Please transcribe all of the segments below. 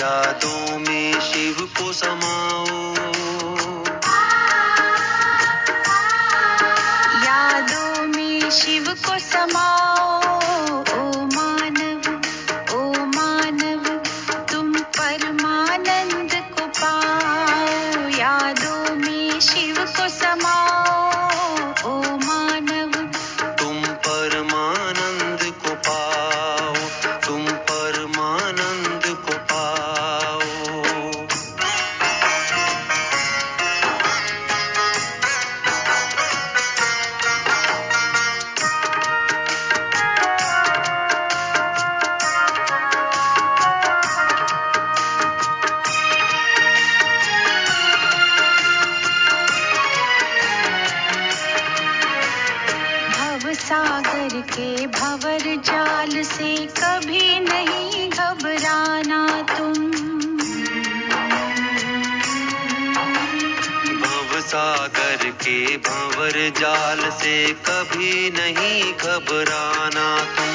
यादों में शिव को समाओ, यादों में शिव को समाओ। ओ मानव तुम परमानंद को पाओ, यादों में शिव को समाओ। ओ मानव तुम परमानंद को पाओ, तुम परमानंद को पाओ। सागर के भंवर जाल से कभी नहीं घबराना तुम, भव सागर के भंवर जाल से कभी नहीं घबराना तुम,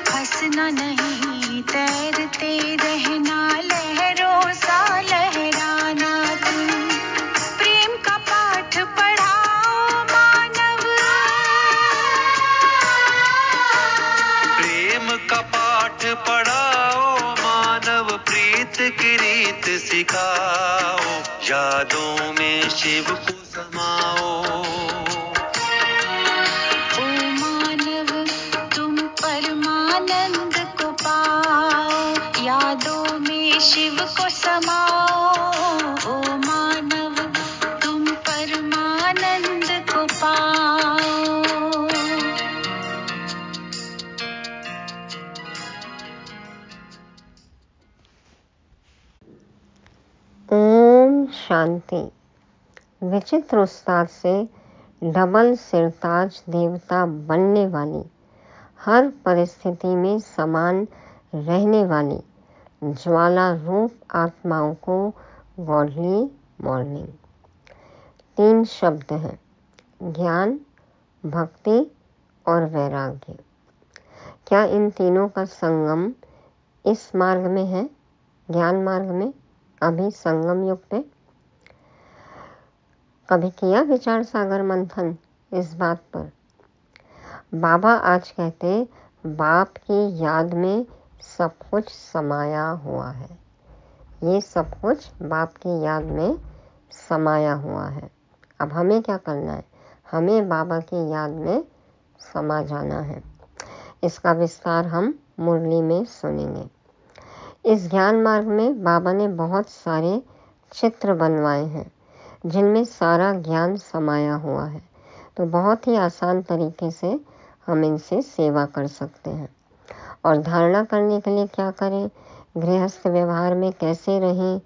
फंसना नहीं तैरते रहना लहरों सा लहराना तुम, प्रेम का पाठ पढ़ाओ मानव, प्रेम का पाठ पढ़ाओ मानव, प्रीत की रीत सिखाओ, यादों में शिव को समाओ। ओ मानव तुम परमानंद को पाओ, यादों में शिव को समाओ। ओ मानव तुम परमानंद को पाओ। ओम शांति। विचित्र उस्ताद से डबल सिरताज देवता बनने वाली, हर परिस्थिति में समान रहने वाली ज्वाला रूप आत्माओं को गॉडली मॉर्निंग। 3 शब्द हैं, ज्ञान, भक्ति और वैराग्य। क्या इन तीनों का संगम इस मार्ग में है, ज्ञान मार्ग में, अभी संगम युग पे? कभी किया विचार सागर मंथन इस बात पर? बाबा आज कहते बाप की याद में सब कुछ समाया हुआ है। ये सब कुछ बाप की याद में समाया हुआ है। अब हमें क्या करना है? हमें बाबा की याद में समा जाना है। इसका विस्तार हम मुरली में सुनेंगे। इस ज्ञान मार्ग में बाबा ने बहुत सारे चित्र बनवाए हैं जिनमें सारा ज्ञान समाया हुआ है, तो बहुत ही आसान तरीके से हम इनसे सेवा कर सकते हैं। और धारणा करने के लिए क्या करें, गृहस्थ व्यवहार में कैसे रहें,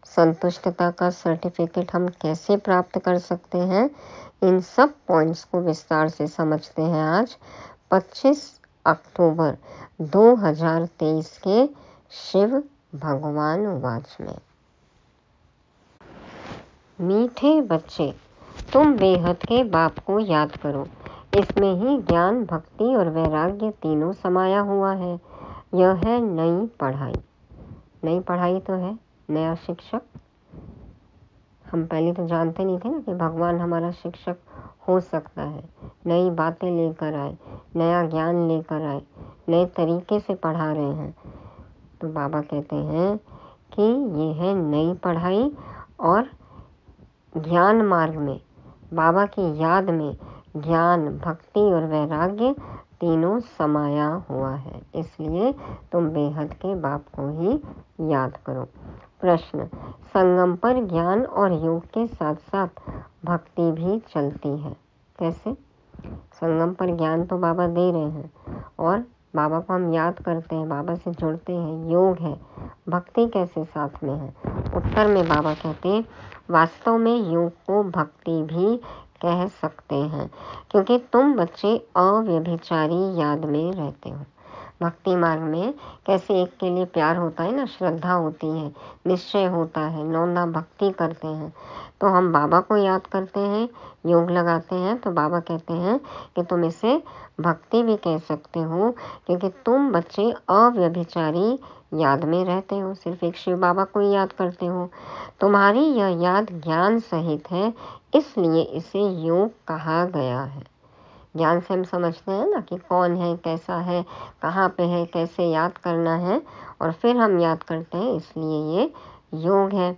संतुष्टता का सर्टिफिकेट हम कैसे प्राप्त कर सकते हैं, इन सब पॉइंट्स को विस्तार से समझते हैं आज 25 अक्टूबर 2023 के शिव भगवान वाच में। मीठे बच्चे, तुम बेहद के बाप को याद करो। इसमें ही ज्ञान, भक्ति और वैराग्य तीनों समाया हुआ है। यह है नई पढ़ाई। नई पढ़ाई तो है नया शिक्षक। हम पहले तो जानते नहीं थे ना कि भगवान हमारा शिक्षक हो सकता है। नई बातें लेकर आए, नया ज्ञान लेकर आए, नए तरीके से पढ़ा रहे हैं। तो बाबा कहते हैं कि ये है नई पढ़ाई और ज्ञान मार्ग में, बाबा की याद में ज्ञान, भक्ति और वैराग्य तीनों समाया हुआ है। इसलिए तुम बेहद के बाप को ही याद करो। प्रश्न, संगम पर ज्ञान और योग के साथ साथ भक्ति भी चलती है, कैसे? संगम पर ज्ञान तो बाबा दे रहे हैं और बाबा को हम याद करते हैं, बाबा से जुड़ते हैं, योग है, भक्ति कैसे साथ में है? उत्तर में बाबा कहते हैं वास्तव में योग को भक्ति भी कह सकते हैं, क्योंकि तुम बच्चे अव्यभिचारी याद में रहते हो। भक्ति मार्ग में कैसे एक के लिए प्यार होता है ना, श्रद्धा होती है, निश्चय होता है, नौना भक्ति करते हैं, तो हम बाबा को याद करते हैं, योग लगाते हैं, तो बाबा कहते हैं कि तुम इसे भक्ति भी कह सकते हो, क्योंकि तुम बच्चे अव्यभिचारी याद में रहते हो, सिर्फ एक शिव बाबा को ही याद करते हो। तुम्हारी यह याद ज्ञान सहित है, इसलिए इसे योग कहा गया है। ज्ञान से हम समझते हैं ना कि कौन है, कैसा है, कहाँ पे है, कैसे याद करना है, और फिर हम याद करते हैं, इसलिए ये योग है।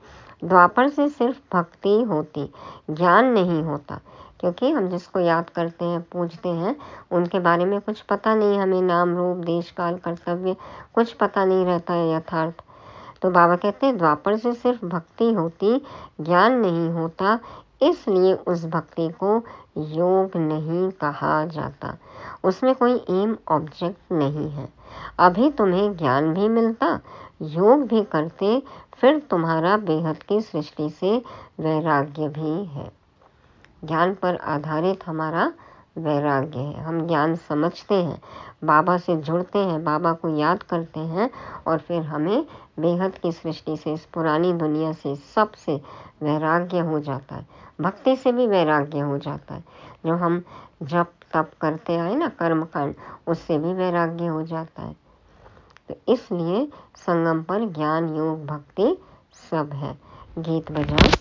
द्वापर से सिर्फ भक्ति होती, ज्ञान नहीं होता, क्योंकि हम जिसको याद करते हैं, पूजते हैं, उनके बारे में कुछ पता नहीं, हमें नाम रूप देश काल कर्तव्य कुछ पता नहीं रहता है यथार्थ। तो बाबा कहते हैं द्वापर से सिर्फ भक्ति होती, ज्ञान नहीं होता, इसलिए उस भक्ति को योग नहीं कहा जाता। उसमें कोई एम ऑब्जेक्ट नहीं है। अभी तुम्हें ज्ञान भी मिलता, योग भी करते, फिर तुम्हारा बेहद की सृष्टि से वैराग्य भी है। ज्ञान पर आधारित हमारा वैराग्य है। हम ज्ञान समझते हैं, बाबा से जुड़ते हैं, बाबा को याद करते हैं, और फिर हमें बेहद की सृष्टि से, इस पुरानी दुनिया से, सबसे वैराग्य हो जाता है। भक्ति से भी वैराग्य हो जाता है। जो हम जप तप करते आए ना, कर्म कांड, उससे भी वैराग्य हो जाता है। तो इसलिए संगम पर ज्ञान योग भक्ति सब है। गीत बजाओ।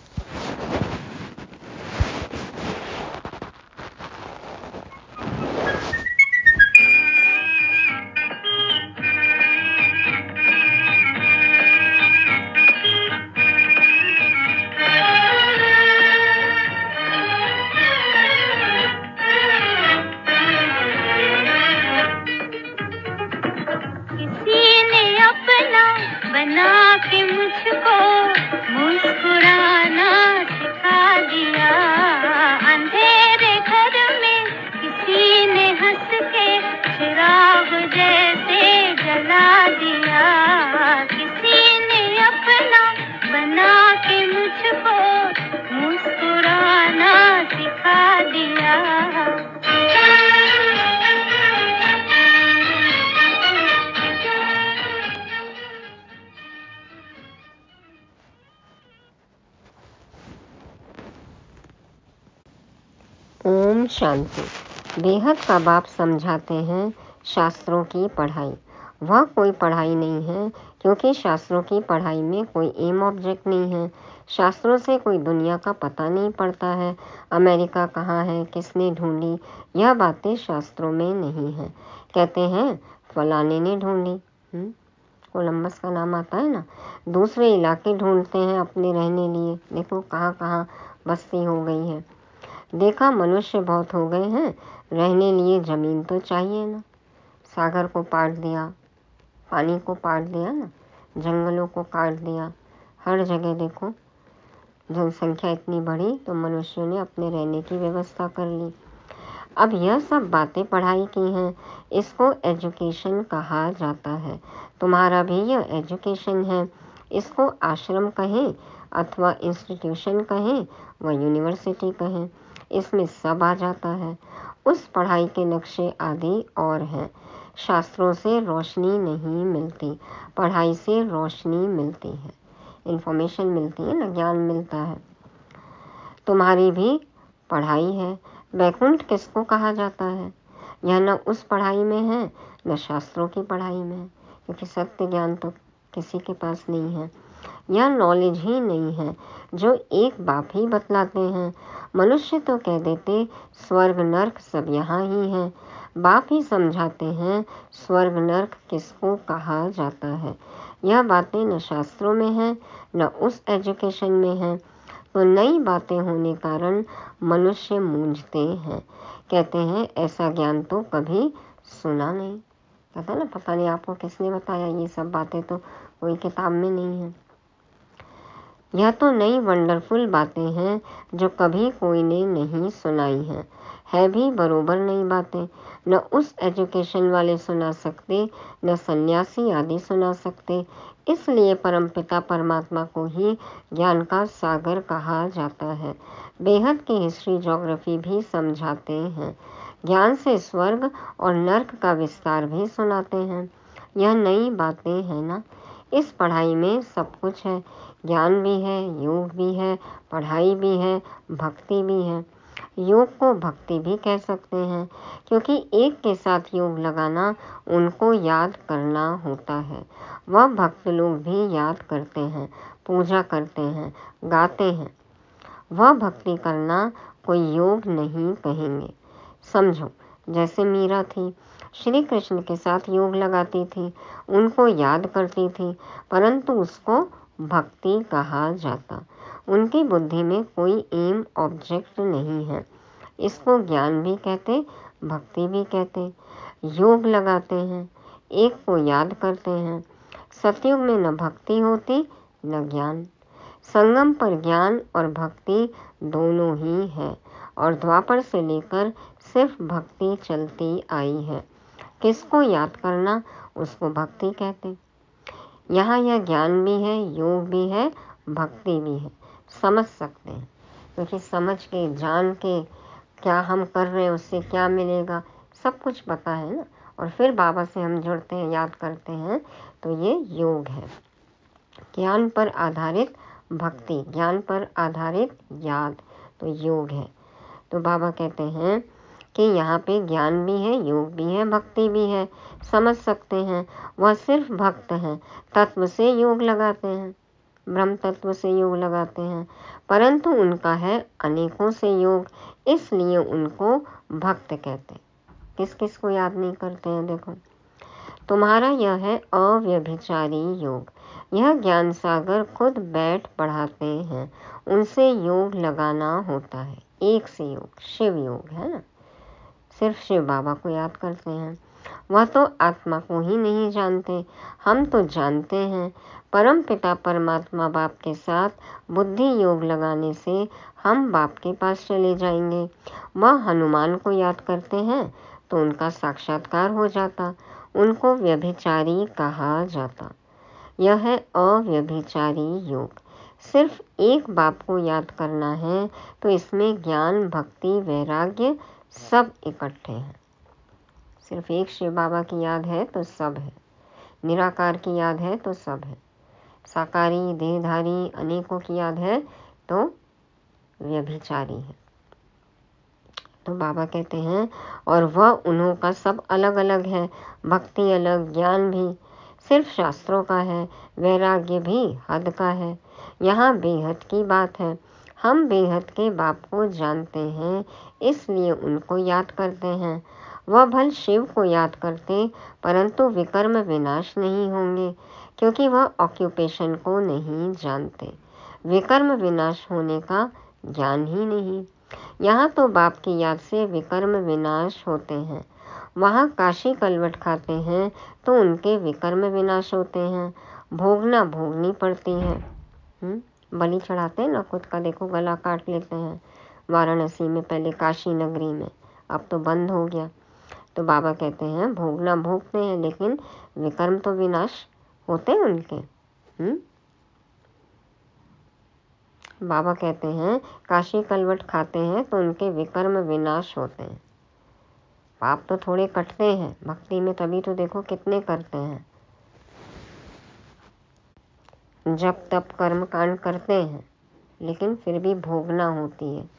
ओम शांति। बेहद का बाप समझाते हैं शास्त्रों की पढ़ाई। वह कोई पढ़ाई नहीं है, क्योंकि शास्त्रों की पढ़ाई में कोई एम ऑब्जेक्ट नहीं है। शास्त्रों से कोई दुनिया का पता नहीं पड़ता है। अमेरिका कहाँ है, किसने ढूंढी, यह बातें शास्त्रों में नहीं है। कहते हैं फलाने ने ढूंढी, कोलंबस का नाम आता है ना। दूसरे इलाके ढूंढते हैं अपने रहने लिए, देखो कहाँ कहाँ बस्ती हो गई है। देखा मनुष्य बहुत हो गए हैं, रहने लिए ज़मीन तो चाहिए ना। सागर को पाट दिया, पानी को पाट दिया ना, जंगलों को काट दिया, हर जगह देखो जनसंख्या इतनी बढ़ी तो मनुष्यों ने अपने रहने की व्यवस्था कर ली। अब यह सब बातें पढ़ाई की हैं, इसको एजुकेशन कहा जाता है। तुम्हारा भी यह एजुकेशन है। इसको आश्रम कहें अथवा इंस्टीट्यूशन कहें व यूनिवर्सिटी कहें, इसमें सब आ जाता है। उस पढ़ाई के नक्शे आदि और हैं। शास्त्रों से रोशनी नहीं मिलती, पढ़ाई से रोशनी मिलती है, इंफॉर्मेशन मिलती है ना, ज्ञान मिलता है। तुम्हारी भी पढ़ाई है। वैकुंठ किसको कहा जाता है? यह न उस पढ़ाई में है, न शास्त्रों की पढ़ाई में है, क्योंकि सत्य ज्ञान तो किसी के पास नहीं है। यह नॉलेज ही नहीं है जो एक बाप ही बतलाते हैं। मनुष्य तो कह देते स्वर्ग नर्क सब यहाँ ही है। बाप ही समझाते हैं स्वर्ग नर्क किसको कहा जाता है। यह बातें न शास्त्रों में है, न उस एजुकेशन में है। तो नई बातें होने कारण मनुष्य मूंझते हैं, कहते हैं ऐसा ज्ञान तो कभी सुना नहीं। कहता ना पता नहीं आपको किसने बताया, ये सब बातें तो कोई किताब में नहीं है। यह तो नई वंडरफुल बातें हैं जो कभी कोई ने नहीं सुनाई हैं। है भी बरोबर नई बातें। न उस एजुकेशन वाले सुना सकते, न सन्यासी आदि सुना सकते। इसलिए परमपिता परमात्मा को ही ज्ञान का सागर कहा जाता है। बेहद की हिस्ट्री ज्योग्राफी भी समझाते हैं। ज्ञान से स्वर्ग और नर्क का विस्तार भी सुनाते हैं। यह नई बातें हैं ना। इस पढ़ाई में सब कुछ है, ज्ञान भी है, योग भी है, पढ़ाई भी है, भक्ति भी है। योग को भक्ति भी कह सकते हैं, क्योंकि एक के साथ योग लगाना उनको याद करना होता है। वह भक्त लोग भी याद करते हैं, पूजा करते हैं, गाते हैं। वह भक्ति करना कोई योग नहीं कहेंगे। समझो, जैसे मीरा थी, श्री कृष्ण के साथ योग लगाती थी, उनको याद करती थी, परंतु उसको भक्ति कहा जाता। उनकी बुद्धि में कोई एम ऑब्जेक्ट नहीं है। इसको ज्ञान भी कहते, भक्ति भी कहते। योग लगाते हैं, एक को याद करते हैं। सतयुग में न भक्ति होती न ज्ञान। संगम पर ज्ञान और भक्ति दोनों ही है, और द्वापर से लेकर सिर्फ भक्ति चलती आई है। किसको याद करना, उसको भक्ति कहते। यहाँ यह ज्ञान भी है, योग भी है, भक्ति भी है। समझ सकते हैं, क्योंकि समझ के, जान के क्या हम कर रहे हैं, उससे क्या मिलेगा, सब कुछ पता है ना। और फिर बाबा से हम जुड़ते हैं, याद करते हैं, तो ये योग है। ज्ञान पर आधारित भक्ति, ज्ञान पर आधारित याद, तो योग है। तो बाबा कहते हैं कि यहाँ पे ज्ञान भी है, योग भी है, भक्ति भी है। समझ सकते हैं, वह सिर्फ भक्त हैं, तत्व से योग लगाते हैं, ब्रह्म तत्व से योग लगाते हैं, परंतु उनका है अनेकों से योग, इसलिए उनको भक्त कहते। किस किस को याद नहीं करते हैं? देखो, तुम्हारा यह है अव्यभिचारी योग। यह ज्ञान सागर खुद बैठ पढ़ाते हैं, उनसे योग लगाना होता है। एक से योग, शिव योग है ना, सिर्फ शिव बाबा को याद करते हैं। वह तो आत्मा को ही नहीं जानते, हम तो जानते हैं। परम पिता परमात्मा बाप के साथ बुद्धि योग लगाने से हम बाप के पास चले जाएंगे। वह हनुमान को याद करते हैं तो उनका साक्षात्कार हो जाता, उनको व्यभिचारी कहा जाता। यह है अव्यभिचारी योग। सिर्फ एक बाप को याद करना है तो इसमें ज्ञान, भक्ति, वैराग्य सब इकट्ठे हैं। सिर्फ एक शिव बाबा की याद है तो सब है, निराकार की याद है तो सब है, साकारी देहधारी अनेकों की याद है तो व्यभिचारी है। तो बाबा कहते हैं, और वह उन्हों का सब अलग अलग है, भक्ति अलग, ज्ञान भी सिर्फ शास्त्रों का है, वैराग्य भी हद का है। यहाँ बेहद की बात है। हम बेहद के बाप को जानते हैं, इसलिए उनको याद करते हैं। वह भल शिव को याद करते, परंतु विकर्म विनाश नहीं होंगे, क्योंकि वह ऑक्यूपेशन को नहीं जानते। विकर्म विनाश होने का ज्ञान ही नहीं। यहाँ तो बाप की याद से विकर्म विनाश होते हैं, वहाँ काशी कलवट खाते हैं तो उनके विकर्म विनाश होते हैं। भोगना भोगनी पड़ती है। बलि चढ़ाते हैं ना खुद का, देखो गला काट लेते हैं वाराणसी में, पहले काशी नगरी में, अब तो बंद हो गया। तो बाबा कहते हैं भोगना भोगते हैं, लेकिन विकर्म तो विनाश होते हैं उनके। बाबा कहते हैं काशी कलवट खाते हैं तो उनके विकर्म विनाश होते हैं। पाप तो थोड़े कटते हैं भक्ति में, तभी तो देखो कितने करते हैं। जब तब कर्म कांड करते हैं, लेकिन फिर भी भोगना होती है।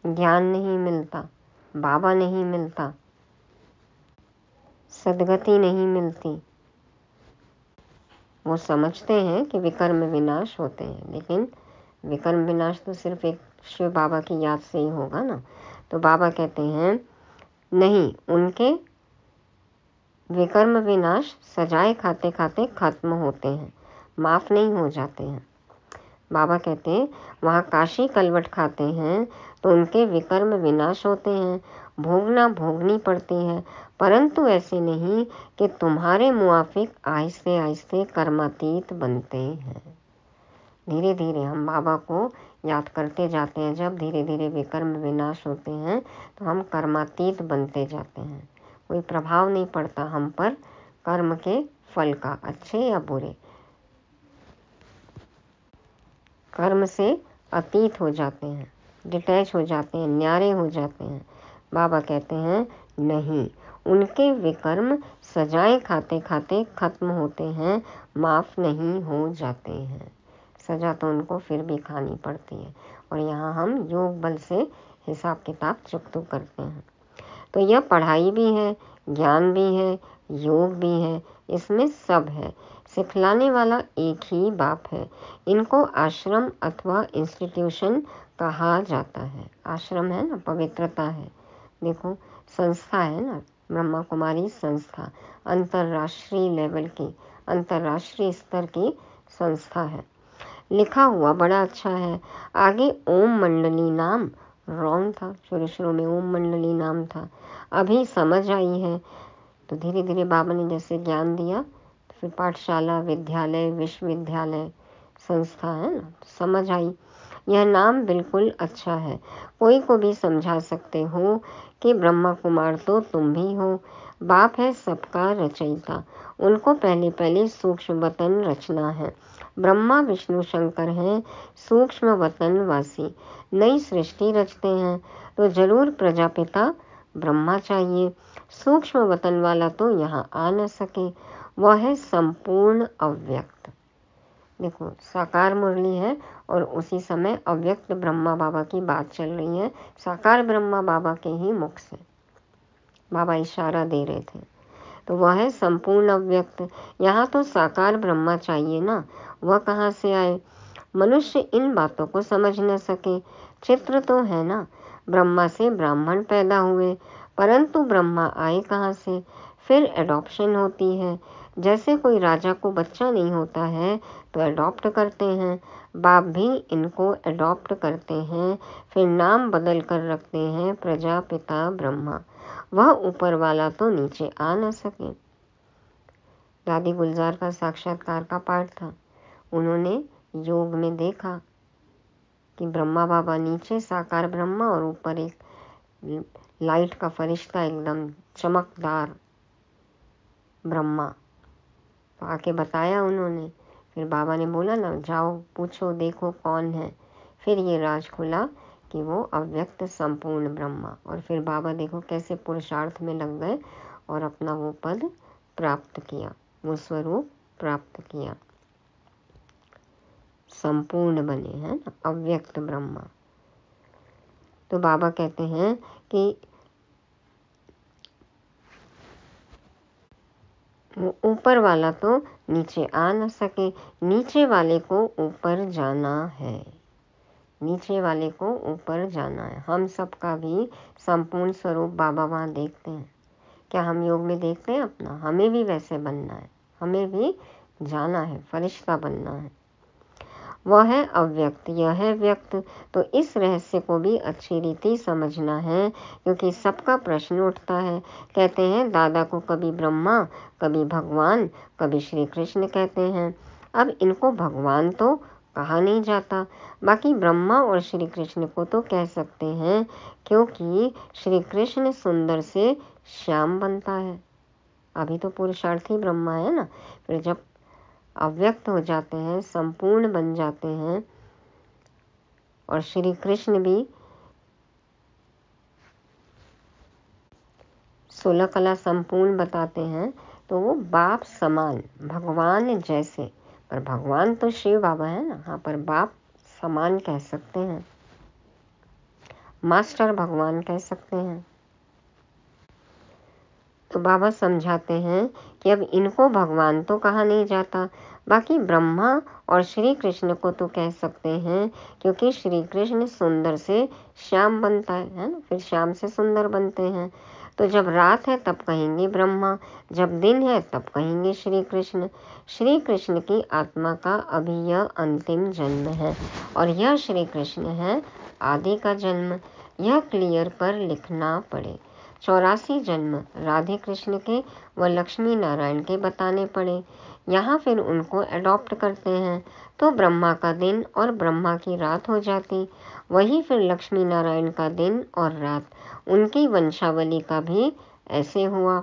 ज्ञान नहीं मिलता, बाबा नहीं मिलता, सदगति नहीं मिलती। वो समझते हैं कि विकर्म विनाश होते हैं, लेकिन विकर्म विनाश तो सिर्फ एक शिव बाबा की याद से ही होगा ना। तो बाबा कहते हैं नहीं, उनके विकर्म विनाश सजाए खाते खाते खत्म होते हैं, माफ नहीं हो जाते हैं। बाबा कहते हैं वहाँ काशी कलवट खाते हैं तो उनके विकर्म विनाश होते हैं, भोगना भोगनी पड़ती है, परंतु ऐसे नहीं कि तुम्हारे मुआफिक आहिस्ते आहिस्ते कर्मातीत बनते हैं। धीरे धीरे हम बाबा को याद करते जाते हैं, जब धीरे धीरे विकर्म विनाश होते हैं तो हम कर्मातीत बनते जाते हैं। कोई प्रभाव नहीं पड़ता हम पर कर्म के फल का, अच्छे या बुरे। कर्म से अतीत हो जाते हैं, डिटैच हो जाते हैं, न्यारे हो जाते हैं। बाबा कहते हैं नहीं, उनके विकर्म सजाएं खाते खाते खत्म होते हैं, माफ नहीं हो जाते हैं। सजा तो उनको फिर भी खानी पड़ती है, और यहाँ हम योग बल से हिसाब किताब चुकतू करते हैं। तो यह पढ़ाई भी है, ज्ञान भी है, योग भी है, इसमें सब है। सिखलाने वाला एक ही बाप है। इनको आश्रम अथवा इंस्टीट्यूशन कहा जाता है। आश्रम है ना, पवित्रता है। देखो संस्था है ना, ब्रह्मा कुमारी संस्था, अंतर्राष्ट्रीय लेवल की, अंतर्राष्ट्रीय स्तर की संस्था है। लिखा हुआ बड़ा अच्छा है। आगे ओम मंडली नाम रॉन्ग था, शुरू में ओम मंडली नाम था। अभी समझ आई है तो धीरे धीरे बाबा ने जैसे ज्ञान दिया तो फिर पाठशाला, विद्यालय, विश्वविद्यालय, संस्था है ना, समझ आई। यह नाम बिल्कुल अच्छा है। कोई को भी समझा सकते हो कि ब्रह्मा कुमार तो तुम भी हो। बाप है सबका रचयिता। उनको पहले पहले सूक्ष्म वतन रचना है। ब्रह्मा विष्णु शंकर हैं सूक्ष्म वतन वासी। नई सृष्टि रचते हैं तो जरूर प्रजापिता ब्रह्मा चाहिए। सूक्ष्म वतन वाला तो यहाँ आ न सके, वह है संपूर्ण अव्यक्त। देखो साकार मुरली है और उसी समय अव्यक्त ब्रह्मा बाबा की बात चल रही है। साकार ब्रह्मा बाबा के ही मुख से बाबा इशारा दे रहे थे। तो वह है संपूर्ण अव्यक्त। यहाँ तो साकार ब्रह्मा चाहिए ना, वह कहाँ से आए? मनुष्य इन बातों को समझ न सके। चित्र तो है ना, ब्रह्मा से ब्राह्मण पैदा हुए, परंतु ब्रह्मा आए कहाँ से? फिर एडॉप्शन होती है। जैसे कोई राजा को बच्चा नहीं होता है तो एडॉप्ट करते हैं, बाप भी इनको एडॉप्ट करते हैं, फिर नाम बदल कर रखते हैं प्रजापिता ब्रह्मा। वह ऊपर वाला तो नीचे आ न सके। दादी गुलजार का साक्षात्कार का पाठ था। उन्होंने योग में देखा कि ब्रह्मा बाबा नीचे साकार ब्रह्मा और ऊपर एक लाइट का फरिश्ता एकदम चमकदार ब्रह्मा। तो आके बताया उन्होंने। फिर बाबा ने बोला ना, जाओ पूछो देखो कौन है। फिर ये राज खुला कि वो अव्यक्त संपूर्ण ब्रह्मा। और फिर बाबा देखो कैसे पुरुषार्थ में लग गए और अपना वो पद प्राप्त किया, वो स्वरूप प्राप्त किया, संपूर्ण बने हैं ना, अव्यक्त ब्रह्मा। तो बाबा कहते हैं कि वो ऊपर वाला तो नीचे आ न सके, नीचे वाले को ऊपर जाना है, नीचे वाले को ऊपर जाना है। हम सबका भी संपूर्ण स्वरूप बाबा वहाँ देखते हैं। क्या हम योग में देखते हैं अपना? हमें भी वैसे बनना है, हमें भी जाना है, फरिश्ता बनना है। वह है अव्यक्त, यह है व्यक्त। तो इस रहस्य को भी अच्छी रीति समझना है, क्योंकि सबका प्रश्न उठता है। कहते हैं दादा को कभी ब्रह्मा, कभी भगवान, कभी श्री कृष्ण कहते हैं। अब इनको भगवान तो कहा नहीं जाता, बाकी ब्रह्मा और श्री कृष्ण को तो कह सकते हैं, क्योंकि श्री कृष्ण सुंदर से श्याम बनता है। अभी तो पुरुषार्थी ब्रह्मा है ना, फिर जब अव्यक्त हो जाते हैं, संपूर्ण बन जाते हैं और श्री कृष्ण भी 16 कला संपूर्ण बताते हैं, तो वो बाप समान, भगवान जैसे। पर भगवान तो शिव बाबा है ना, हाँ, पर बाप समान कह सकते हैं, मास्टर भगवान कह सकते हैं। तो बाबा समझाते हैं कि अब इनको भगवान तो कहा नहीं जाता, बाकी ब्रह्मा और श्री कृष्ण को तो कह सकते हैं, क्योंकि श्री कृष्ण सुंदर से श्याम बनता है ना, फिर श्याम से सुंदर बनते हैं। तो जब रात है तब कहेंगे ब्रह्मा, जब दिन है तब कहेंगे श्री कृष्ण। श्री कृष्ण की आत्मा का अभी यह अंतिम जन्म है और यह श्री कृष्ण है आदि का जन्म। यह क्लियर पर लिखना पड़े। 84 जन्म राधे कृष्ण के व लक्ष्मी नारायण के बताने पड़े। यहाँ फिर उनको एडॉप्ट करते हैं तो ब्रह्मा का दिन और ब्रह्मा की रात हो जाती, वही फिर लक्ष्मी नारायण का दिन और रात। उनकी वंशावली का भी ऐसे हुआ।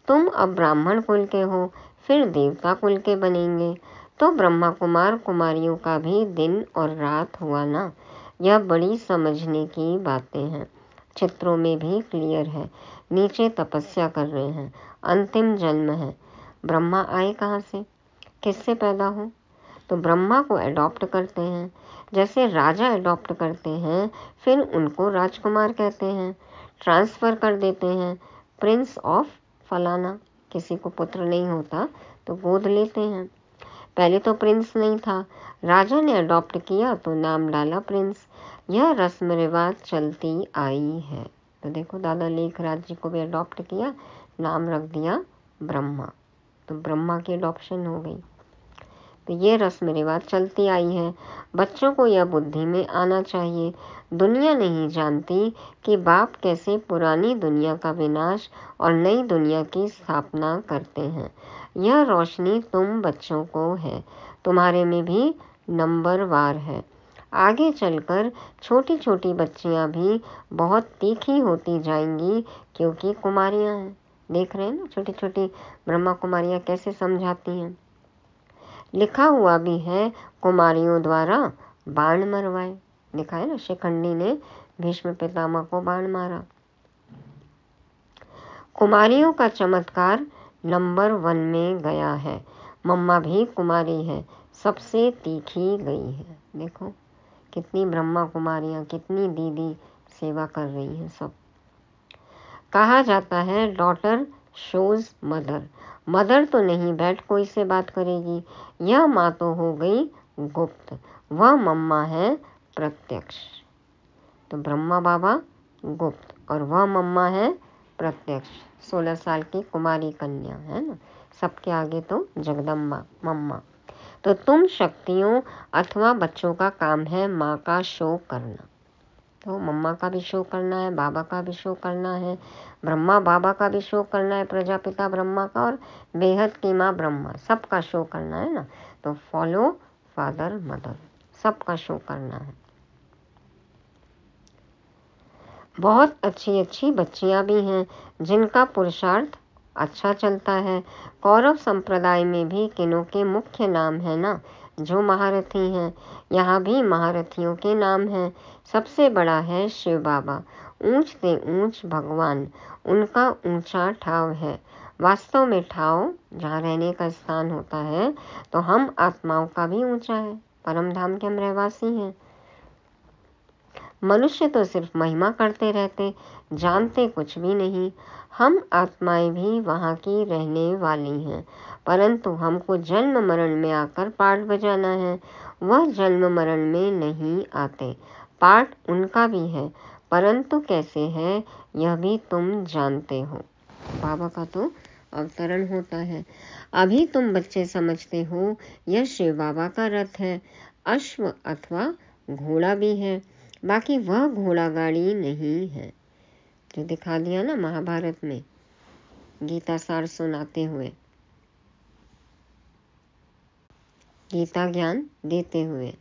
तुम अब ब्राह्मण कुल के हो, फिर देवता कुल के बनेंगे, तो ब्रह्मा कुमार कुमारियों का भी दिन और रात हुआ ना। यह बड़ी समझने की बातें हैं, चित्रों में भी क्लियर है। नीचे तपस्या कर रहे हैं, अंतिम जन्म है। ब्रह्मा आए कहाँ से, किससे पैदा हो? तो ब्रह्मा को अडॉप्ट करते हैं, जैसे राजा अडॉप्ट करते हैं, फिर उनको राजकुमार कहते हैं, ट्रांसफ़र कर देते हैं, प्रिंस ऑफ फलाना। किसी को पुत्र नहीं होता तो गोद लेते हैं। पहले तो प्रिंस नहीं था, राजा ने अडॉप्ट किया तो नाम डाला प्रिंस। यह रस्म रिवाज चलती आई है। तो देखो दादा लेखराज जी को भी अडॉप्ट किया, नाम रख दिया ब्रह्मा, तो ब्रह्मा की अडॉप्शन हो गई। तो ये रस्म रिवाज चलती आई है। बच्चों को यह बुद्धि में आना चाहिए, दुनिया नहीं जानती कि बाप कैसे पुरानी दुनिया का विनाश और नई दुनिया की स्थापना करते हैं। यह रोशनी तुम बच्चों को है, तुम्हारे में भी नंबरवार है। आगे चलकर छोटी छोटी बच्चियां भी बहुत तीखी होती जाएंगी, क्योंकि कुमारियां हैं। देख रहे हैं ना, छोटी छोटी ब्रह्मा कुमारियां कैसे समझाती हैं। लिखा हुआ भी है, कुमारियों द्वारा बाण मरवाए। लिखा है ना, शिखंडी ने भीष्म पितामह को बाण मारा। कुमारियों का चमत्कार नंबर 1 में गया है। मम्मा भी कुमारी है, सबसे तीखी गई है। देखो कितनी ब्रह्मा कुमारियां, कितनी दीदी सेवा कर रही हैं सब। कहा जाता है डॉटर शोज मदर। मदर तो नहीं बैठ कोई से बात करेगी, यह माँ तो हो गई गुप्त, वह मम्मा है प्रत्यक्ष। तो ब्रह्मा बाबा गुप्त और वह मम्मा है प्रत्यक्ष। 16 साल की कुमारी कन्या है ना, सबके आगे तो जगदम्बा मम्मा। तो तुम शक्तियों अथवा बच्चों का काम है माँ का शो करना। तो मम्मा का भी शो करना है, बाबा का भी शो करना है, ब्रह्मा बाबा का भी शो करना है, प्रजापिता ब्रह्मा का और बेहद की माँ ब्रह्मा, सबका शो करना है ना। तो फॉलो फादर मदर, सबका शो करना है। बहुत अच्छी अच्छी बच्चियां भी हैं जिनका पुरुषार्थ अच्छा चलता है। कौरव संप्रदाय में भी किन्हों के मुख्य नाम है ना, जो महारथी हैं। यहाँ भी महारथियों के नाम हैं। सबसे बड़ा है शिव बाबा, ऊंच से ऊंच भगवान, उनका ऊंचा ठाव है। वास्तव में ठाव जहाँ रहने का स्थान होता है, तो हम आत्माओं का भी ऊंचा है, परम धाम के हम रहवासी हैं। मनुष्य तो सिर्फ महिमा करते रहते, जानते कुछ भी नहीं। हम आत्माएं भी वहाँ की रहने वाली हैं, परंतु हमको जन्म मरण में आकर पाठ बजाना है। वह जन्म मरण में नहीं आते, पाठ उनका भी है, परंतु कैसे है यह भी तुम जानते हो। बाबा का तो अवतरण होता है। अभी तुम बच्चे समझते हो यह शिव बाबा का रथ है, अश्व अथवा घोड़ा भी है, बाकी वह घोड़ा गाड़ी नहीं है। जो दिखा दिया ना महाभारत में, गीता सार सुनाते हुए, गीता ज्ञान देते हुए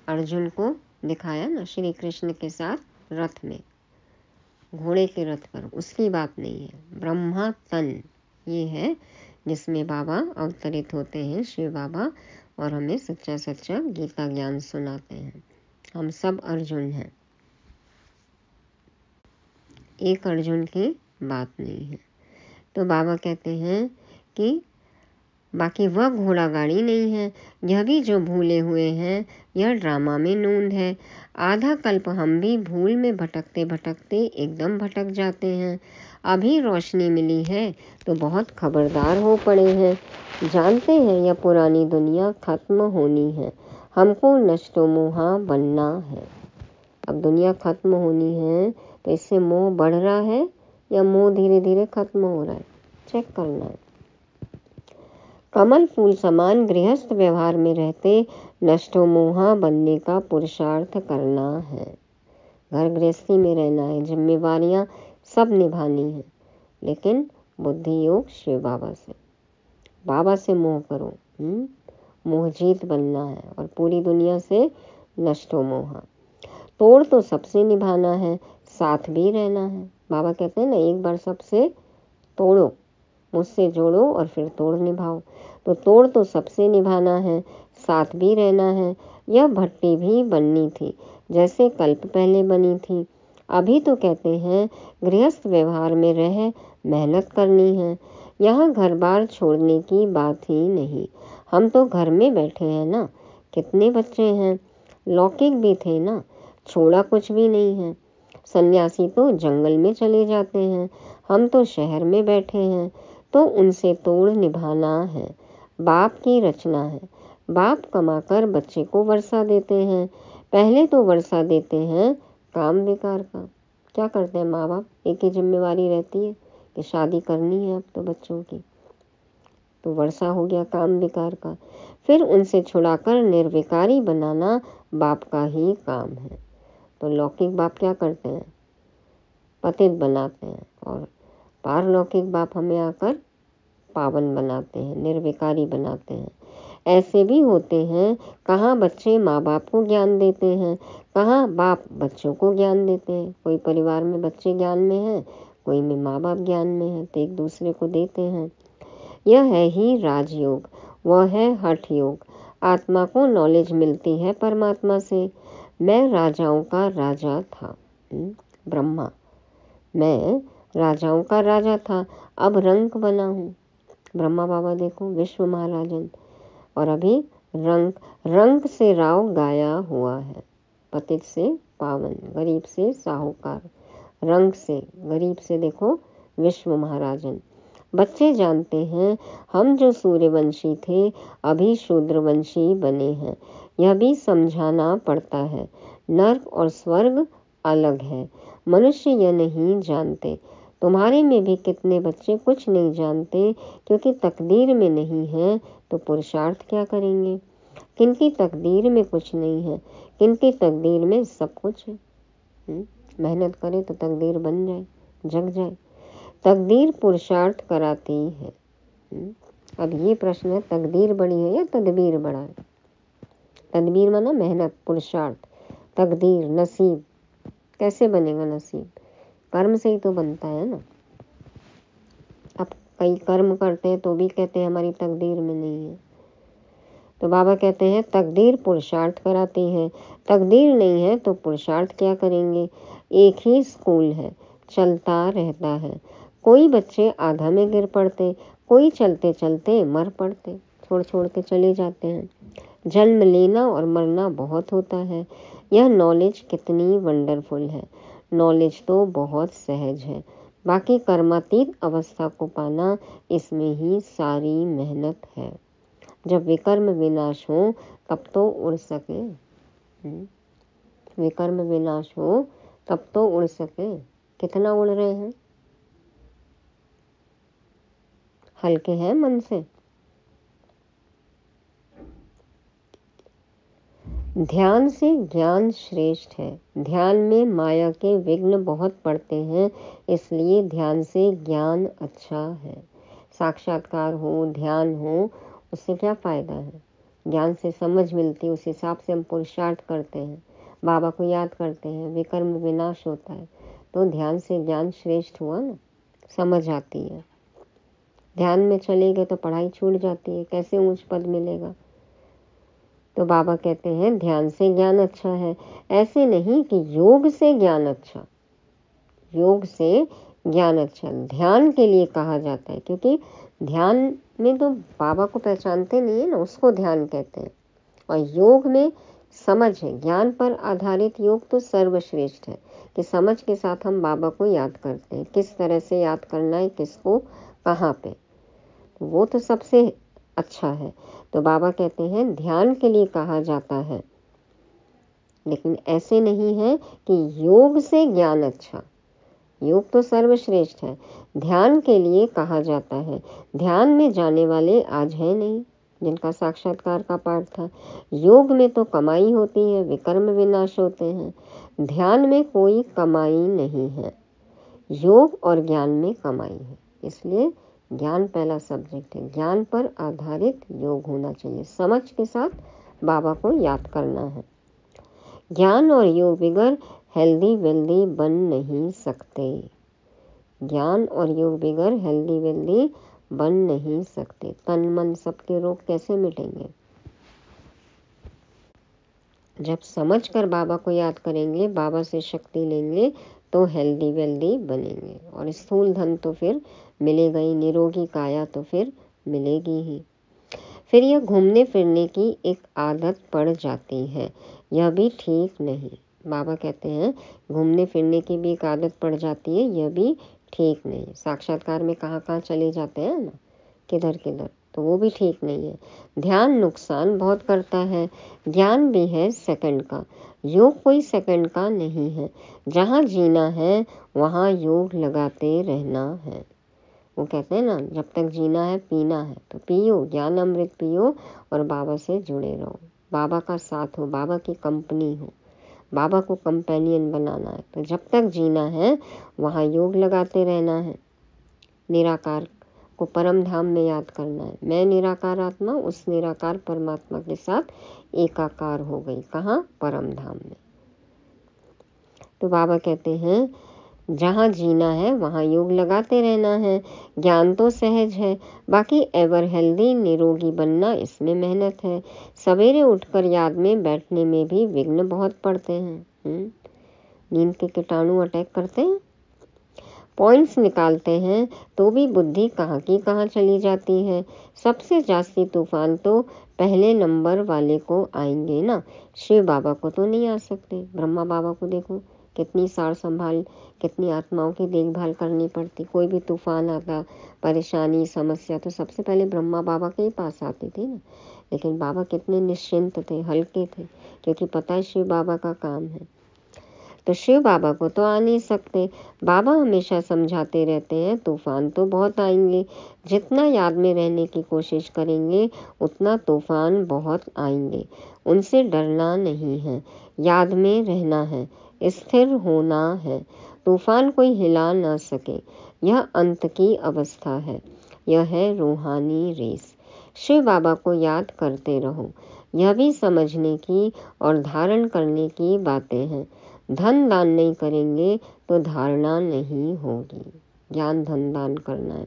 अर्जुन को दिखाया ना, श्री कृष्ण के साथ रथ में, घोड़े के रथ पर, उसकी बात नहीं है। ब्रह्मा तन ये है जिसमें बाबा अवतरित होते हैं, शिव बाबा, और हमें सच्चा सच्चा गीता ज्ञान सुनाते हैं। हम सब अर्जुन हैं, एक अर्जुन की बात नहीं है। तो बाबा कहते हैं कि बाकी वह घोड़ा गाड़ी नहीं है। यह भी जो भूले हुए हैं, यह ड्रामा में नूंद है। आधा कल्प हम भी भूल में भटकते भटकते एकदम भटक जाते हैं। अभी रोशनी मिली है तो बहुत खबरदार हो पड़े हैं। जानते हैं यह पुरानी दुनिया खत्म होनी है, हमको नष्टो मोहा बनना है। अब दुनिया खत्म होनी है, तो इससे मोह बढ़ रहा है या मोह धीरे धीरे खत्म हो रहा है, चेक करना है। कमल फूल समान गृहस्थ व्यवहार में रहते नष्टो मोहा बनने का पुरुषार्थ करना है। घर गृहस्थी में रहना है, जिम्मेवारियां सब निभानी है, लेकिन बुद्धि योग शिव बाबा से मोह करो। मोहजीत बनना है और पूरी दुनिया से नष्टो मोहा। तोड़ तो सबसे निभाना है, साथ भी रहना है। बाबा कहते हैं ना, एक बार सबसे तोड़ो, मुझसे जोड़ो और फिर तोड़ निभाओ। तो तोड़ तो सबसे निभाना है, साथ भी रहना है। यह भट्टी भी बननी थी जैसे कल्प पहले बनी थी। अभी तो कहते हैं गृहस्थ व्यवहार में रह मेहनत करनी है। यहाँ घर बार छोड़ने की बात ही नहीं। हम तो घर में बैठे हैं ना, कितने बच्चे हैं, लौकिक भी थे ना, छोड़ा कुछ भी नहीं है। सन्यासी तो जंगल में चले जाते हैं, हम तो शहर में बैठे हैं, तो उनसे तोड़ निभाना है, बाप की रचना है। बाप कमाकर बच्चे को वर्षा देते हैं, पहले तो वर्षा देते हैं काम विकार का। क्या करते हैं माँ बाप, एक ही जिम्मेवारी रहती है कि शादी करनी है अब तो बच्चों की, तो वर्षा हो गया काम विकार का। फिर उनसे छुड़ाकर निर्विकारी बनाना बाप का ही काम है। तो लौकिक बाप क्या करते हैं, पतित बनाते हैं, और पारलौकिक बाप हमें आकर पावन बनाते हैं, निर्विकारी बनाते हैं। ऐसे भी होते हैं, कहाँ बच्चे माँ बाप को ज्ञान देते हैं, कहाँ बाप बच्चों को ज्ञान देते हैं। कोई परिवार में बच्चे ज्ञान में हैं, कोई में माँ बाप ज्ञान में है, तो एक दूसरे को देते हैं। यह है ही राजयोग, वह है हठ योग। आत्मा को नॉलेज मिलती है परमात्मा से। मैं राजाओं का राजा था, ब्रह्मा, मैं राजाओं का राजा था, अब रंक बना हूँ। ब्रह्मा बाबा देखो विश्व महाराजन, और अभी रंक से राव गाया हुआ है। पतित से पावन, गरीब से साहूकार, रंक से गरीब से देखो विश्व महाराजन। बच्चे जानते हैं हम जो सूर्यवंशी थे अभी शूद्रवंशी बने हैं, यह भी समझाना पड़ता है। नर्क और स्वर्ग अलग है, मनुष्य यह नहीं जानते। तुम्हारे में भी कितने बच्चे कुछ नहीं जानते, क्योंकि तकदीर में नहीं है तो पुरुषार्थ क्या करेंगे। किनकी तकदीर में कुछ नहीं है, किनकी तकदीर में सब कुछ है। मेहनत करे तो तकदीर बन जाए, जग जाए। तकदीर पुरुषार्थ कराती है। अब ये प्रश्न है, तकदीर बड़ी है या तदबीर बड़ा है। तदबीर माना मेहनत, पुरुषार्थ, तकदीर नसीब। कैसे बनेगा नसीब, कर्म से ही तो बनता है ना। अब कई कर्म करते हैं तो भी कहते हैं हमारी तकदीर में नहीं है। तो बाबा कहते हैं तकदीर पुरुषार्थ कराती है, तकदीर नहीं है तो पुरुषार्थ क्या करेंगे। एक ही स्कूल है, चलता रहता है। कोई बच्चे आधा में गिर पड़ते, कोई चलते चलते मर पड़ते, छोड़ छोड़ के चले जाते हैं। जन्म लेना और मरना बहुत होता है। यह नॉलेज कितनी वंडरफुल है। नॉलेज तो बहुत सहज है, बाकी कर्मातीत अवस्था को पाना, इसमें ही सारी मेहनत है। जब विकर्म विनाश हो तब तो उड़ सके, विकर्म विनाश हो तब तो उड़ सके। कितना उड़ रहे हैं, हल्के हैं मन से। ध्यान से ज्ञान श्रेष्ठ है। ध्यान में माया के विघ्न बहुत पड़ते हैं, इसलिए ध्यान से ज्ञान अच्छा है। साक्षात्कार हो, ध्यान हो, उससे क्या फ़ायदा है। ज्ञान से समझ मिलती, उस हिसाब से हम पुरुषार्थ करते हैं, बाबा को याद करते हैं, विकर्म विनाश होता है। तो ध्यान से ज्ञान श्रेष्ठ हुआ ना, समझ आती है। ध्यान में चले गए तो पढ़ाई छूट जाती है, कैसे ऊंच पद मिलेगा। तो बाबा कहते हैं ध्यान से ज्ञान अच्छा है। ऐसे नहीं कि योग से ज्ञान अच्छा, योग से ज्ञान अच्छा, ध्यान के लिए कहा जाता है, क्योंकि ध्यान में तो बाबा को पहचानते नहीं है ना, उसको ध्यान कहते हैं। और योग में समझ है, ज्ञान पर आधारित योग तो सर्वश्रेष्ठ है कि समझ के साथ हम बाबा को याद करते हैं। किस तरह से याद करना है, किसको, कहाँ पे, वो तो सबसे अच्छा है। तो बाबा कहते हैं ध्यान के लिए कहा जाता है, लेकिन ऐसे नहीं है कि योग से ज्ञान अच्छा। योग तो सर्वश्रेष्ठ है, ध्यान के लिए कहा जाता है। ध्यान में जाने वाले आज है नहीं जिनका साक्षात्कार का पाठ था। योग में तो कमाई होती है, विकर्म विनाश होते हैं। ध्यान में कोई कमाई नहीं है, योग और ज्ञान में कमाई है। इसलिए ज्ञान पहला सब्जेक्ट है, ज्ञान पर आधारित योग होना चाहिए। समझ के साथ बाबा को याद करना है। ज्ञान और योग बगैर हेल्दी वेल्दी बन नहीं सकते। ज्ञान और योग बगैर हेल्दी वेल्दी बन नहीं सकते। तन मन सबके रोग कैसे मिटेंगे। जब समझ कर बाबा को याद करेंगे, बाबा से शक्ति लेंगे, तो हेल्दी वेल्दी बनेंगे। और स्थूल धन तो फिर मिलेगा ही, निरोगी काया तो फिर मिलेगी ही। फिर यह घूमने फिरने की एक आदत पड़ जाती है, यह भी ठीक नहीं। बाबा कहते हैं घूमने फिरने की भी एक आदत पड़ जाती है, यह भी ठीक नहीं। साक्षात्कार में कहाँ कहाँ चले जाते हैं ना, किधर किधर, तो वो भी ठीक नहीं है। ध्यान नुकसान बहुत करता है। ज्ञान भी है सेकंड का, योग कोई सेकंड का नहीं है। जहाँ जीना है वहाँ योग लगाते रहना है। वो कहते हैं ना, जब तक जीना है पीना है तो पियो, ज्ञान अमृत पियो और बाबा से जुड़े रहो, बाबा का साथ हो, बाबा की कंपनी हो, बाबा को कंपेनियन बनाना है। तो जब तक जीना है वहाँ योग लगाते रहना है। निराकार को परम धाम में याद करना है। मैं निराकार आत्मा उस निराकार परमात्मा के साथ एकाकार हो गई। कहाँ? परम धाम में। तो बाबा कहते हैं जहाँ जीना है वहाँ योग लगाते रहना है। ज्ञान तो सहज है, बाकी एवर हेल्दी निरोगी बनना इसमें मेहनत है। सवेरे उठकर याद में बैठने में भी विघ्न बहुत पड़ते हैं। नींद के कीटाणु अटैक करते हैं, पॉइंट्स निकालते हैं तो भी बुद्धि कहाँ की कहाँ चली जाती है। सबसे जास्ती तूफान तो पहले नंबर वाले को आएंगे ना, शिव बाबा को तो नहीं आ सकते। ब्रह्मा बाबा को देखो कितनी सार संभाल, कितनी आत्माओं की देखभाल करनी पड़ती। कोई भी तूफान आता, परेशानी समस्या, तो सबसे पहले ब्रह्मा बाबा के ही पास आती थी ना। लेकिन बाबा कितने निश्चिंत थे, हल्के थे, क्योंकि पता है शिव बाबा का काम है। तो शिव बाबा को तो आ नहीं सकते। बाबा हमेशा समझाते रहते हैं तूफान तो बहुत आएंगे, जितना याद में रहने की कोशिश करेंगे उतना तूफान बहुत आएंगे। उनसे डरना नहीं है, याद में रहना है, स्थिर होना है। तूफान कोई हिला ना सके, यह अंत की अवस्था है, यह है रूहानी रेस। शिव बाबा को याद करते रहो, यह भी समझने की और धारण करने की बातें हैं। धन दान नहीं करेंगे तो धारणा नहीं होगी। ज्ञान धन दान करना है,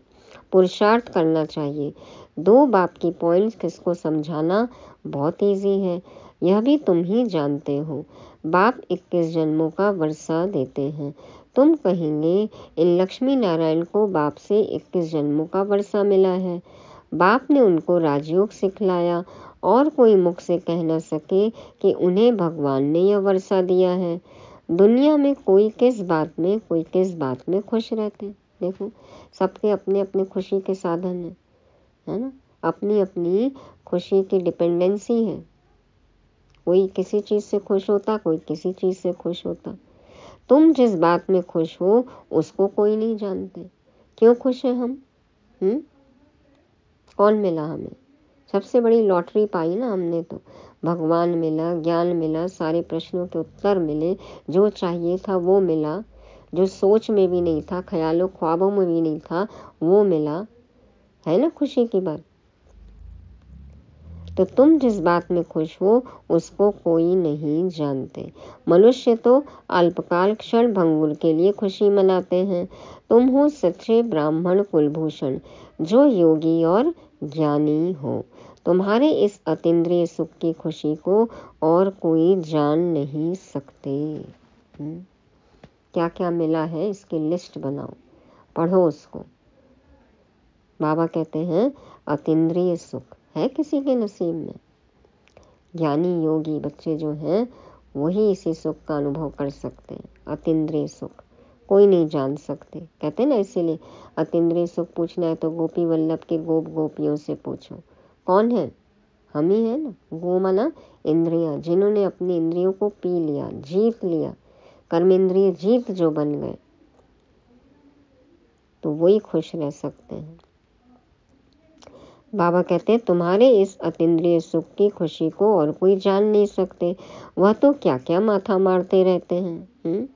पुरुषार्थ करना चाहिए। 2 बाप की पॉइंट्स किसको समझाना बहुत इजी है, यह भी तुम ही जानते हो। बाप 21 जन्मों का वर्षा देते हैं। तुम कहेंगे इन लक्ष्मी नारायण को बाप से 21 जन्मों का वर्षा मिला है। बाप ने उनको राजयोग सिखलाया और कोई मुख से कह न सके कि उन्हें भगवान ने यह वर्षा दिया है। दुनिया में कोई किस बात में खुश रहते। देखो सबके अपने अपने खुशी के साधन है ना, अपनी अपनी खुशी की डिपेंडेंसी है। कोई किसी चीज से खुश होता, कोई किसी चीज से खुश होता। तुम जिस बात में खुश हो उसको कोई नहीं जानते। क्यों खुश है हम? कौन मिला हमें? सबसे बड़ी लॉटरी पाई ना हमने तो। भगवान मिला, ज्ञान मिला, सारे प्रश्नों के उत्तर मिले, जो चाहिए था वो मिला, जो सोच में भी नहीं था, ख्यालों ख्वाबों में भी नहीं था, वो मिला। है ना खुशी की बात? तो तुम जिस बात में खुश हो उसको कोई नहीं जानते। मनुष्य तो अल्पकाल क्षण भंगुर के लिए खुशी मनाते हैं। तुम हो सच्चे ब्राह्मण कुलभूषण, जो योगी और ज्ञानी हो। तुम्हारे इस अतीन्द्रिय सुख की खुशी को और कोई जान नहीं सकते। क्या क्या मिला है इसकी लिस्ट बनाओ, पढ़ो उसको। बाबा कहते हैं अतीन्द्रिय सुख है किसी के नसीब में। ज्ञानी योगी बच्चे जो हैं वही इसी सुख का अनुभव कर सकते हैं। अतीन्द्रिय सुख कोई नहीं जान सकते। कहते हैं ना, इसीलिए अतीन्द्रिय सुख पूछना है तो गोपी वल्लभ के गोप गोपियों से पूछो। कौन है? हम ही है ना। गो माना इंद्रियां, जिन्होंने अपनी इंद्रियों को पी लिया, जीत लिया, कर्मेंद्रिय जीत जो बन गए, तो वही खुश रह सकते हैं। बाबा कहते हैं तुम्हारे इस अतीन्द्रिय सुख की खुशी को और कोई जान नहीं सकते। वह तो क्या क्या माथा मारते रहते हैं,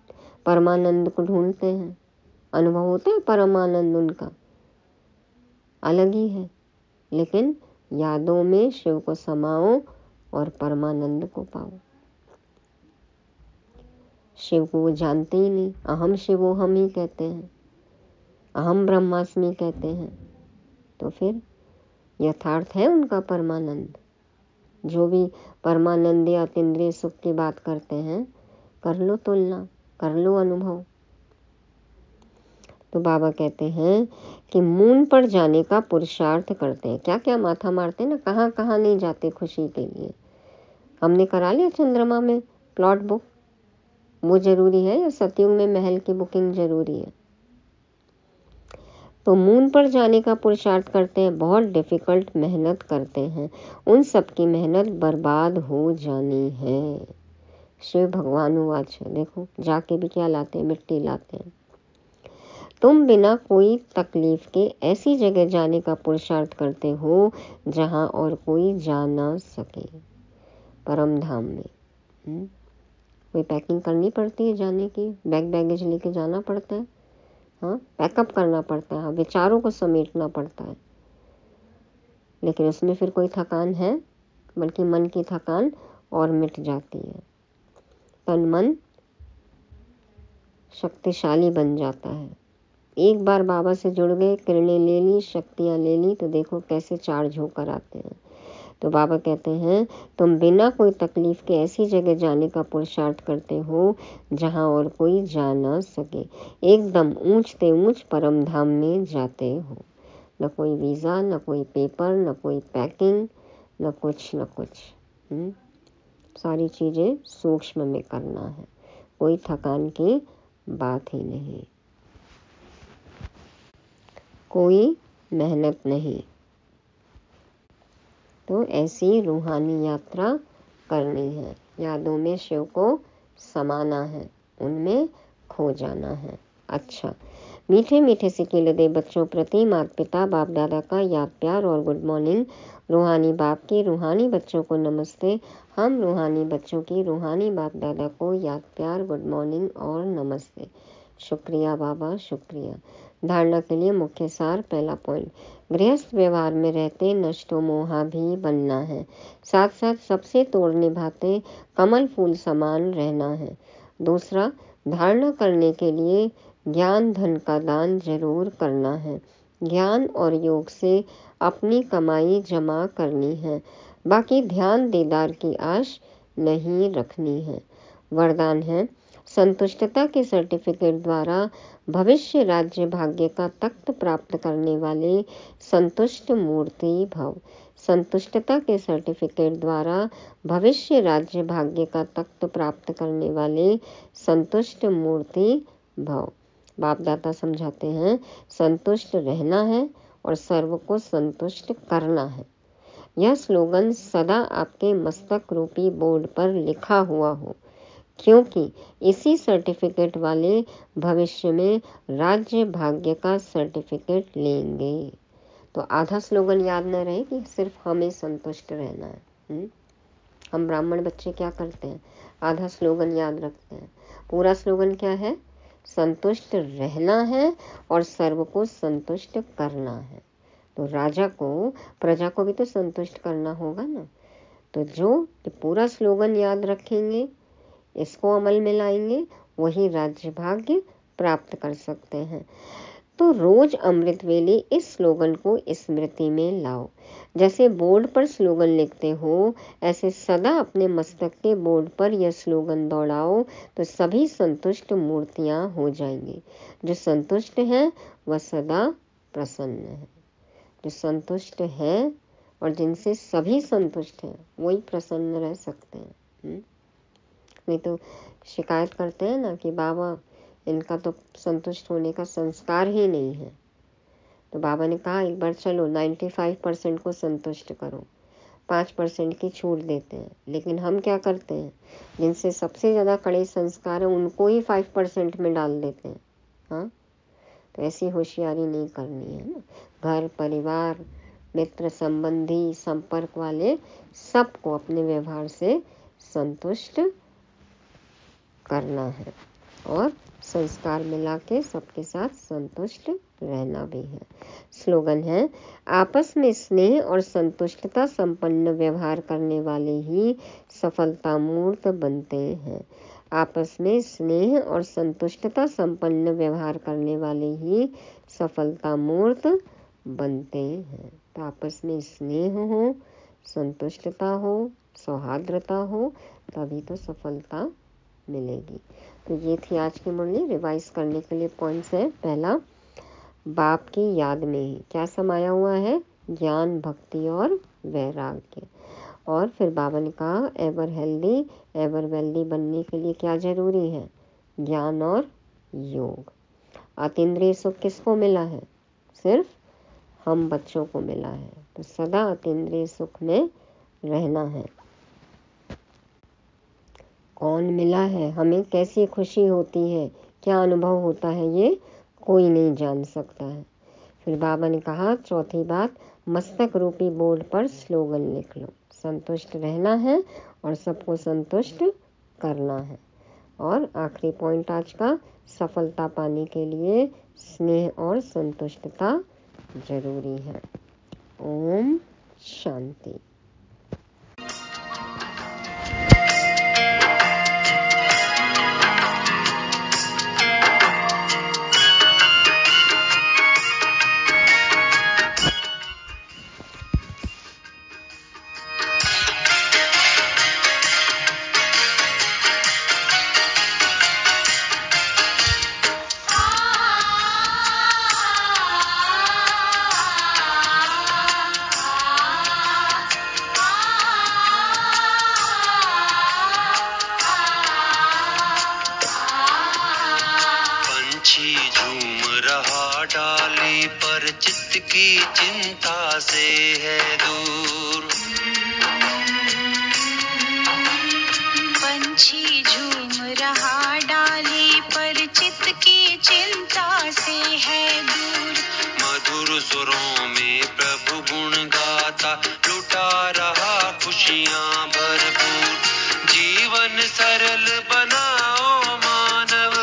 परमानंद को ढूंढते हैं। अनुभव होता है परमानंद, उनका अलग ही है। लेकिन यादों में शिव को समाओ और परमानंद को पाओ। शिव को वो जानते ही नहीं, अहम शिवो हम ही कहते हैं, अहम ब्रह्मास्मि कहते हैं। तो फिर यथार्थ है उनका परमानंद। जो भी परमानंद या अतीन्द्रिय सुख की बात करते हैं, कर लो तुलना, कर लो अनुभव। तो बाबा कहते हैं कि मून पर जाने का पुरुषार्थ करते हैं। क्या क्या माथा मारते हैं ना, कहाँ कहाँ नहीं जाते खुशी के लिए। हमने करा लिया चंद्रमा में प्लॉट बुक, वो जरूरी है या सतयुग में महल की बुकिंग जरूरी है? तो मून पर जाने का पुरुषार्थ करते हैं, बहुत डिफिकल्ट मेहनत करते हैं, उन सब की मेहनत बर्बाद हो जानी है। शिव भगवान वाच, देखो जाके भी क्या लाते हैं, मिट्टी लाते हैं। तुम बिना कोई तकलीफ के ऐसी जगह जाने का पुरुषार्थ करते हो जहां और कोई जा ना सके, परम धाम में। कोई पैकिंग करनी पड़ती है जाने की, बैगेज लेके जाना पड़ता है, हाँ पैकअप करना पड़ता है, विचारों को समेटना पड़ता है, लेकिन उसमें फिर कोई थकान है? बल्कि मन की थकान और मिट जाती है, तन मन शक्तिशाली बन जाता है। एक बार बाबा से जुड़ गए, किरणें ले ली, शक्तियाँ ले ली, तो देखो कैसे चार्ज होकर आते हैं। तो बाबा कहते हैं तुम बिना कोई तकलीफ के ऐसी जगह जाने का पुरुषार्थ करते हो जहां और कोई जा ना सके, एकदम ऊंचते ऊंच परम धाम में जाते हो। न कोई वीज़ा, न कोई पेपर, न कोई पैकिंग, न कुछ न कुछ। सारी चीज़ें सूक्ष्म में करना है, कोई थकान की बात ही नहीं, कोई मेहनत नहीं। तो ऐसी रूहानी यात्रा करनी है, यादों में शिव को समाना है, उनमें खो जाना है। अच्छा, मीठे मीठे से किलदे बच्चों प्रति माता पिता बाप दादा का याद प्यार और गुड मॉर्निंग। रूहानी बाप की रूहानी बच्चों को नमस्ते। हम रूहानी बच्चों की रूहानी बाप दादा को याद प्यार, गुड मॉर्निंग और नमस्ते। शुक्रिया बाबा, शुक्रिया। धारणा के लिए मुख्य सार। पहला पॉइंट, गृहस्थ व्यवहार में रहते नष्टो मोहा भी बनना है, साथ साथ सबसे तोड़ निभाते कमल फूल समान रहना है। दूसरा, धारणा करने के लिए ज्ञान धन का दान जरूर करना है, ज्ञान और योग से अपनी कमाई जमा करनी है, बाकी ध्यान दीदार की आश नहीं रखनी है। वरदान है, संतुष्टता के सर्टिफिकेट द्वारा भविष्य राज्य भाग्य का तख्त प्राप्त करने वाले संतुष्ट मूर्ति भव। संतुष्टता के सर्टिफिकेट द्वारा भविष्य राज्य भाग्य का तख्त प्राप्त करने वाले संतुष्ट मूर्ति भव। बाप दाता समझाते हैं, संतुष्ट रहना है और सर्व को संतुष्ट करना है। यह स्लोगन सदा आपके मस्तक रूपी बोर्ड पर लिखा हुआ हो, क्योंकि इसी सर्टिफिकेट वाले भविष्य में राज्य भाग्य का सर्टिफिकेट लेंगे। तो आधा स्लोगन याद न रहे कि सिर्फ हमें संतुष्ट रहना है। हम ब्राह्मण बच्चे क्या करते हैं, आधा स्लोगन याद रखते हैं। पूरा स्लोगन क्या है? संतुष्ट रहना है और सर्व को संतुष्ट करना है। तो राजा को, प्रजा को भी तो संतुष्ट करना होगा ना। तो जो पूरा स्लोगन याद रखेंगे, इसको अमल में लाएंगे, वही राज्य भाग्य प्राप्त कर सकते हैं। तो रोज अमृत वेले इस स्लोगन को स्मृति में लाओ। जैसे बोर्ड पर स्लोगन लिखते हो, ऐसे सदा अपने मस्तक के बोर्ड पर यह स्लोगन दौड़ाओ, तो सभी संतुष्ट मूर्तियां हो जाएंगी। जो संतुष्ट है वह सदा प्रसन्न है। जो संतुष्ट है और जिनसे सभी संतुष्ट हैं, वही प्रसन्न रह सकते हैं। नहीं तो शिकायत करते हैं ना कि बाबा इनका तो संतुष्ट होने का संस्कार ही नहीं है। तो बाबा ने कहा एक बार चलो 95% को संतुष्ट करो, 5% की छूट देते हैं। लेकिन हम क्या करते हैं, जिनसे सबसे ज़्यादा कड़े संस्कार हैं उनको ही 5% में डाल देते हैं। हाँ, तो ऐसी होशियारी नहीं करनी है ना। घर परिवार मित्र संबंधी संपर्क वाले सबको अपने व्यवहार से संतुष्ट करना है और संस्कार मिला के सबके साथ संतुष्ट रहना भी है। स्लोगन है, आपस में स्नेह और संतुष्टता संपन्न व्यवहार करने वाले ही सफलता मूर्त बनते हैं। आपस में स्नेह और संतुष्टता संपन्न व्यवहार करने वाले ही सफलता मूर्त बनते हैं। तो आपस में स्नेह हो, संतुष्टता हो, सौहार्द्रता हो, तभी तो सफलता मिलेगी। तो ये थी आज की मुरली। रिवाइज करने के लिए पॉइंट्स है। पहला, बाप की याद में ही क्या समाया हुआ है? ज्ञान, भक्ति और वैराग्य। और फिर बाबा ने कहा एवर हेल्दी एवर वेल्दी बनने के लिए क्या जरूरी है? ज्ञान और योग। अतीन्द्रिय सुख किसको मिला है? सिर्फ हम बच्चों को मिला है। तो सदा अतीन्द्रिय सुख में रहना है। कौन मिला है, हमें कैसी खुशी होती है, क्या अनुभव होता है, ये कोई नहीं जान सकता है। फिर बाबा ने कहा चौथी बात, मस्तक रूपी बोर्ड पर स्लोगन लिख लो। संतुष्ट रहना है और सबको संतुष्ट करना है। और आखिरी पॉइंट आज का, सफलता पाने के लिए स्नेह और संतुष्टता जरूरी है। ओम शांति। डाली पर चित्त की चिंता से है दूर। पंछी झूम रहा डाली पर चित्त की चिंता से है दूर। मधुर सुरों में प्रभु गुण गाता लुटा रहा खुशियाँ भरपूर। जीवन सरल बनाओ मानव,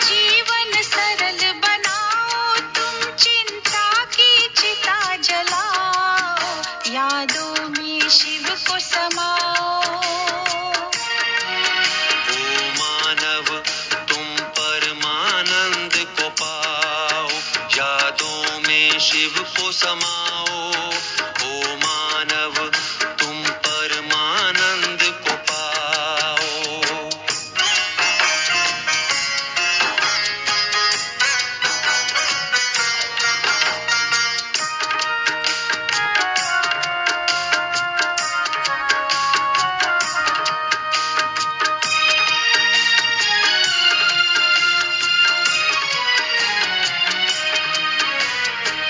जीवन सरल बनाओ तुम चिंता की चिता जलाओ। यादों में शिव को समाओ। ओ मानव तुम परमानंद को पाओ। यादों में शिव को समाओ। ओ मानव तुम परमानंद को पाओ।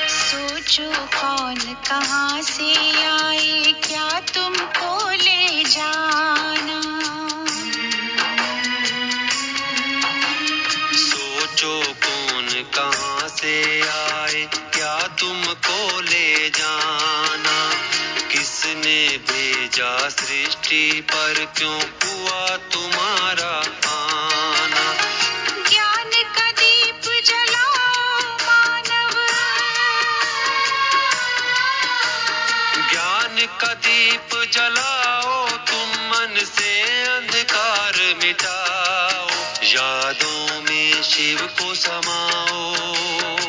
सोचो कौन कहाँ से आए, क्या तुमको ले जाना। सोचो कौन कहाँ से आए, क्या तुमको ले जाना। किसने भेजा सृष्टि पर, क्यों हुआ तुम्हारा आना। ज्ञान का दीप जलाओ मानव। ज्ञान का दीप जलाओ तुम, मन से अंधकार मिटाओ। यादों में शिव को समाओ।